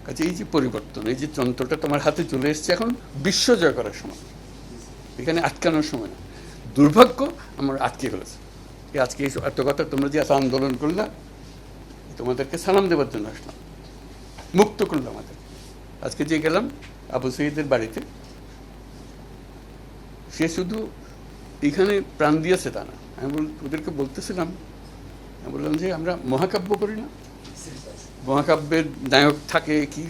কাজে এই যে পরিবর্তন, এই যে যন্ত্রটা তোমার হাতে চলে এসছে, এখন বিশ্ব জয় করার সময়, এখানে আটকানোর সময় না। দুর্ভাগ্য আমরা আটকে ফেলেছে। আজকে এত কথা, তোমরা যে এত আন্দোলন করলা, তোমাদেরকে সালাম দেওয়ার জন্য আসলাম, মুক্ত করলাম আমাদের। আজকে যে গেলাম আবু সঈদের বাড়িতে, সে শুধু এখানে প্রাণ দিয়েছে তা না, আমি ওদেরকে বলতেছিলাম, আমি বললাম যে আমরা মহাকাব্য করি না, মহাকাব্যের নায়ক থাকে, কি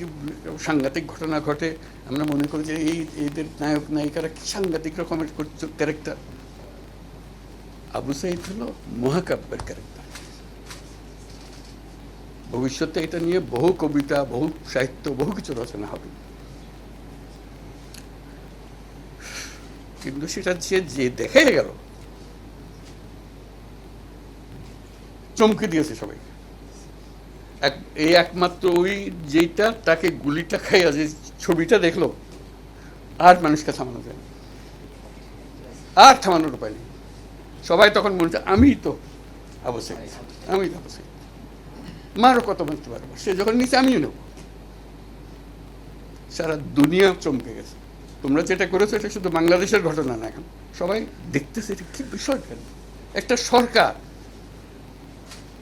সাংঘাতিক ঘটনা ঘটে, আমরা মনে করি যে এদের নায়ক নায়িকারা কি সাংঘাতিক রকমের ক্যারেক্টার। আবু সাঈদ হলো মহাকাব্যের ক্যারেক্টার। ভবিষ্যতে এটা নিয়ে বহু কবিতা, বহু সাহিত্য, বহু কিছু রচনা হবে, কিন্তু সেটা যে দেখে গেল, চমকে দিয়েছে সবাই। এই একমাত্র ওই যেটা তাকে গুলিটা খাইয়া যে ছবিটা দেখলো, আর মানুষকে থামানো যায় না, আর থামানোর উপায় নেই। সবাই তখন মনে হচ্ছে আমি তো আবু সাঈদ, আমি তো আবু সাঈদ, মারও কত মারতে পারবো, সে যখন নিচে আমিও নেব। সারা দুনিয়া চমকে গেছে। তোমরা যেটা করেছো এটা শুধু বাংলাদেশের ঘটনা না, এখন সবাই দেখতেছে এটা কি বিষয়। কেন একটা সরকার,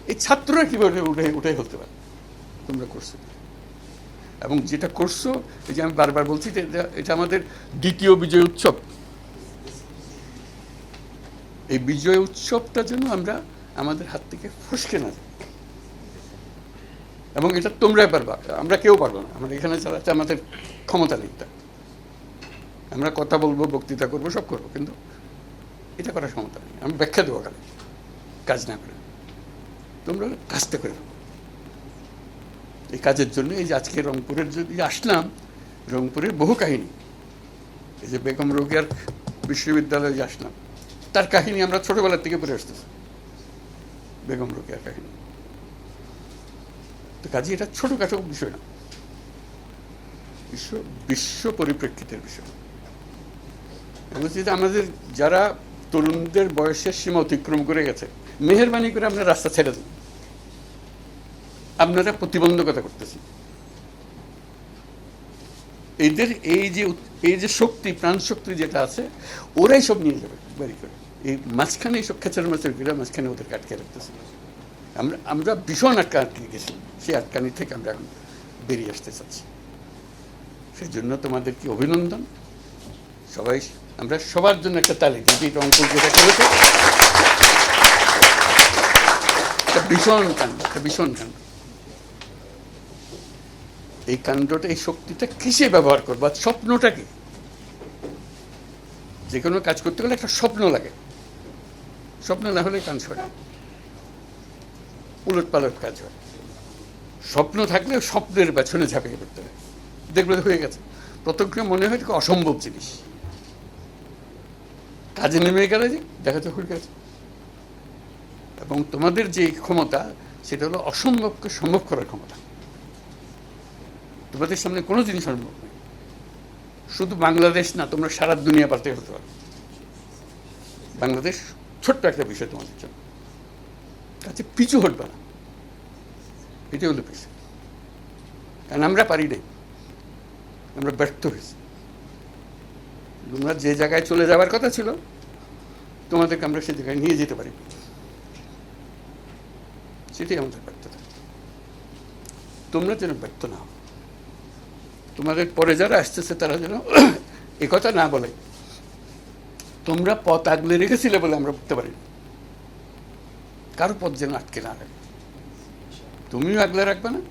এই ছাত্ররা কিভাবে উঠে হতে পারে, তোমরা করছো। এবং যেটা করছো, এই যে আমি বারবার বলছি, এটা আমাদের দ্বিতীয় বিজয় উৎসব। এই বিজয় উৎসবটা যেন আমরা আমাদের হাত থেকে ফসকে না যায়, এবং এটা তোমরাই পারবা, আমরা কেউ পারবো না। আমরা এখানে চালাতে আমাদের ক্ষমতা নেই। আমরা কথা বলবো, বক্তৃতা করবো, সব করবো, কিন্তু এটা করার ক্ষমতা নেই। আমি ব্যাখ্যা দেবো কালে, কাজ না করে। তোমরা কাজটা করে দেবো। এই কাজের জন্য এই যে আজকে রংপুরের যদি আসলাম, রংপুরের বহু কাহিনী, এই যে বেগম রোকেয়ার বিশ্ববিদ্যালয়ে যে আসলাম, তার কাহিনী আমরা ছোটবেলার থেকে পড়ে আসতেছি, বেগম রোকেয়ার কাহিনী। তো কাজে এটা ছোটখাটো বিষয় না, বিশ্ব পরিপ্রেক্ষিতের বিষয়। আমাদের যারা তরুণদের বয়সের সীমা অতিক্রম করে গেছে, মেহেরবানি করে আপনারা রাস্তা ছেড়ে দেন। আপনারা প্রতিবন্ধকতা করতেছেন। এদের এই যে শক্তি, প্রাণ শক্তি যেটা আছে, ওরাই সব নিয়ে যাবে বাড়ি করে। এই মাঝখানে এইসব খেচার মাছের ঘিরা মাঝখানে ওদেরকে আটকে রাখতেছে। আমরা ভীষণ আটকে গেছিলাম, সেই আটকানি থেকে আমরা এখন বেরিয়ে আসতে চাচ্ছি। সেই জন্য তোমাদেরকে অভিনন্দন। সবাই, আমরা সবার জন্য একটা তালি দিই। রংপুর যেটা করেছে একটা ভীষণ কাণ্ড, একটা ভীষণ কাণ্ড। এই কাণ্ডটা, এই শক্তিটা কিসে ব্যবহার করবো? স্বপ্নটা কি? যে কোনো কাজ করতে গেলে একটা স্বপ্ন লাগে, স্বপ্ন না হলে কাজ হয় না, উলট পালট কাজ হয়। স্বপ্ন থাকলে স্বপ্নের পেছনে ঝাঁপিয়ে পড়তে হয়। দেখবে হয়ে গেছে, প্রত্যেকটা মনে হয় অসম্ভব জিনিস, কাজে নেমে গেলে যে দেখা যায় হয়ে গেছে। এবং তোমাদের যে ক্ষমতা, সেটা হলো অসম্ভবকে সম্ভব করার ক্ষমতা। তোমাদের সামনে কোনো জিনিস সম্ভব নেই। শুধু বাংলাদেশ না, তোমরা সারা দুনিয়া পাতে হতে পারো। বাংলাদেশ ছোট্ট একটা বিষয় তোমাদের জন্য, কাছে পিছু হটবে না, এটাই হলো পিছু। কারণ আমরা পারি নাই, আমরা ব্যর্থ হয়েছি। তোমরা যে জায়গায় চলে যাওয়ার কথা ছিল, তোমাদেরকে আমরা সে জায়গায় নিয়ে যেতে পারি, সেটাই আমাদের ব্যর্থতা। তোমরা যেন ব্যর্থ না হও। তোমাদের পরে যারা আসতেছে তারা যেন একথা না বলে তোমরা পথ আগলে রেখেছিলে বলে আমরা বুঝতে পারি। কারো পথ যেন আটকে না রাখে। তুমিও আগলে রাখবে না,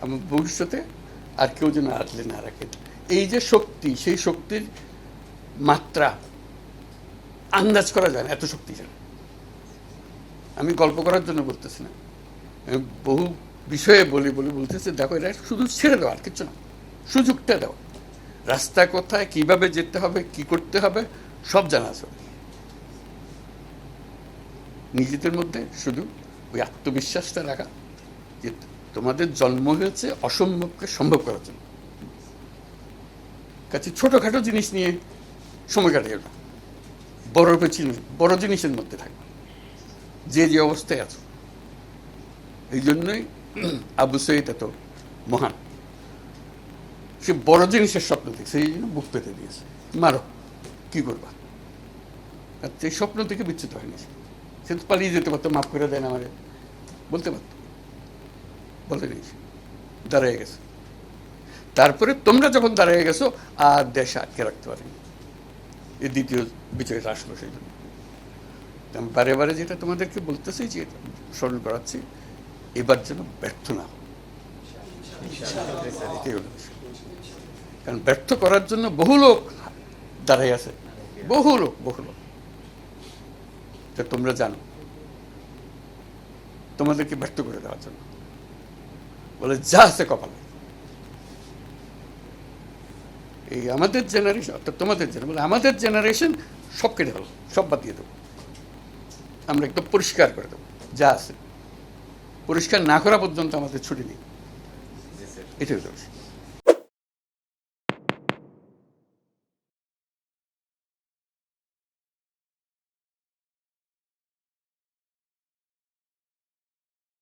আমার ভবিষ্যতে আর কেউ যেন আগলে না রাখে। এই যে শক্তি, সেই শক্তির মাত্রা আন্দাজ করা যায় না, এত শক্তিশালী। আমি গল্প করার জন্য বলতেছি না, আমি বহু বিষয়ে বলতেছি, দেখো এটা শুধু ছেড়ে দেওয়া, আর কিছু না, সুযোগটা দাও। রাস্তা কোথায়, কিভাবে যেতে হবে, কি করতে হবে, সব জানা আছে। নিজেদের মধ্যে শুধু ওই আত্মবিশ্বাসটা রাখা যে তোমাদের জন্ম হয়েছে অসম্ভবকে সম্ভব করার জন্য। কাছে ছোটখাটো জিনিস নিয়ে সময় কাটিয়ে না, বড় জিনিসের মধ্যে থাকবে, যে অবস্থায় আছো। এই জন্যই আবু সঈদ এত মহান। সে বড় জিনিসের স্বপ্ন দেখছে, এই জন্য বুক পেতে দিয়েছে, মারো, কি করবা। আর সেই স্বপ্ন থেকে বিচ্যুত হয়নি, সে তো পালিয়ে যেতে পারতো, মাফ করে দেন আমারে বলতে পারতো, বলতে নেই, দাঁড়িয়ে গেছে। তারপরে তোমরা যখন দাঁড়িয়ে গেছো আর দেশ আটকে রাখতে পারেনি, এই দ্বিতীয় বিজয়টা আসলো। সেই জন্য আমি বারে বারে যেটা তোমাদেরকে বলতেছি, যে স্মরণ করাচ্ছি, এবার যেন ব্যর্থ না হও। এটাই হলো বিষয়। কারণ ব্যর্থ করার জন্য বহু লোক দাঁড়াই আছে, বহু লোক তা তোমরা জানো, তোমাদেরকে ব্যর্থ করে দেওয়ার জন্য বলে যা আছে কপালে। এই আমাদের জেনারেশন, অর্থাৎ তোমাদের জেনারেশন বলে আমাদের জেনারেশন সব কেটে ফেলো, সব বাদ দিয়ে দেবো, আমরা একদম পরিষ্কার করে দেবো, যা আছে পরিষ্কার না করা পর্যন্ত আমাদের ছুটি নেই। এটাই হচ্ছে।